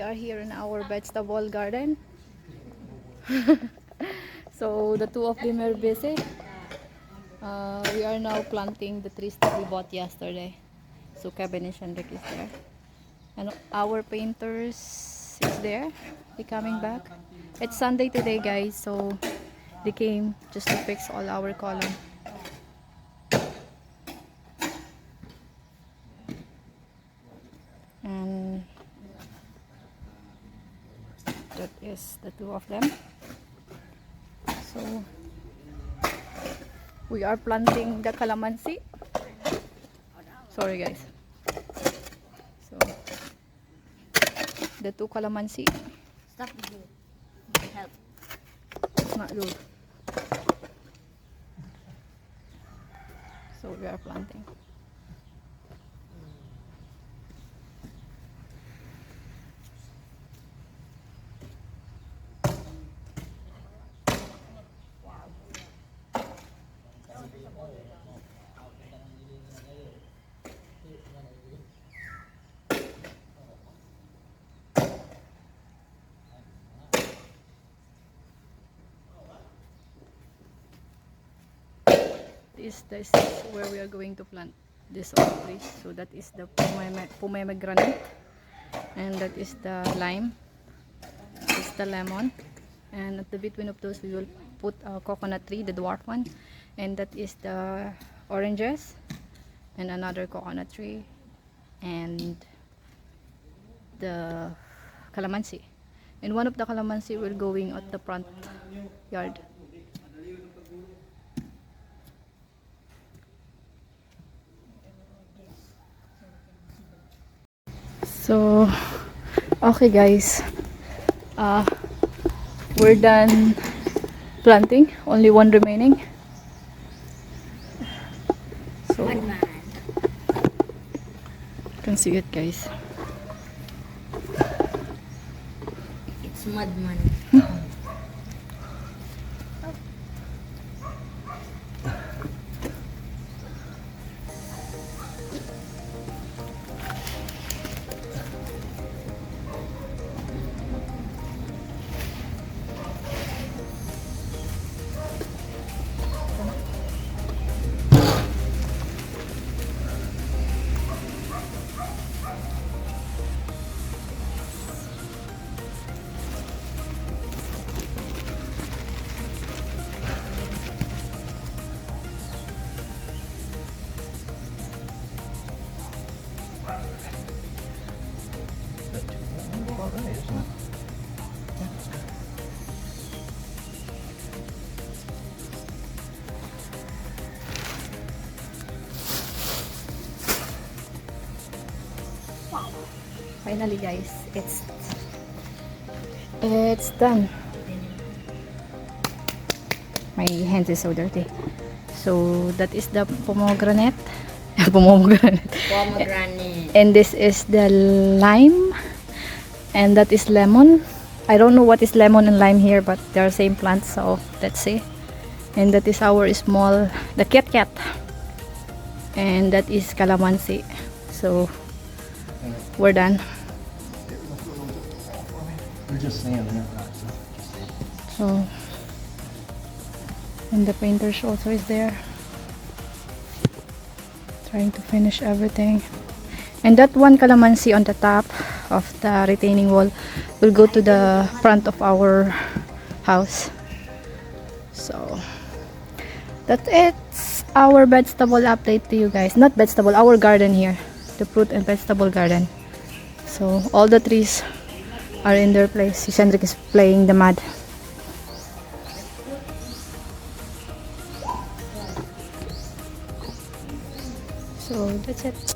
are here in our vegetable garden. So the two of them are busy. We are now planting the trees that we bought yesterday. So Kevin and Shendrik is there. And our painters is there. They're coming back. It's Sunday today, guys, so they came just to fix all our column. And that is the two of them. So we are planting the calamansi. Sorry guys. So the two calamansi. Stop good. Help. It's not good. So we are planting. This is where we are going to plant this all trees. So that is the pomegranate, and that is the lime, this is the lemon, and at the between of those we will put a coconut tree, the dwarf one, and that is the oranges, and another coconut tree, and the calamansi, and one of the calamansi will going at the front yard. So okay guys, we're done planting, only one remaining. So you can see it guys. It's mudman. Finally guys, it's done. My hands is so dirty. So that is the pomegranate. Pomegranate. And this is the lime, and that is lemon. I don't know what is lemon and lime here, but they are same plants, so let's see. And that is our small, the cat, and that is calamansi. So we're done. We're just saying that. So, and the painters also is there, trying to finish everything. And that one calamansi on the top of the retaining wall will go to the front of our house. So that's it. Our vegetable update to you guys. Not vegetable, our garden here, the fruit and vegetable garden. So all the trees are in their place. Shendrik is playing the mud. So that's it.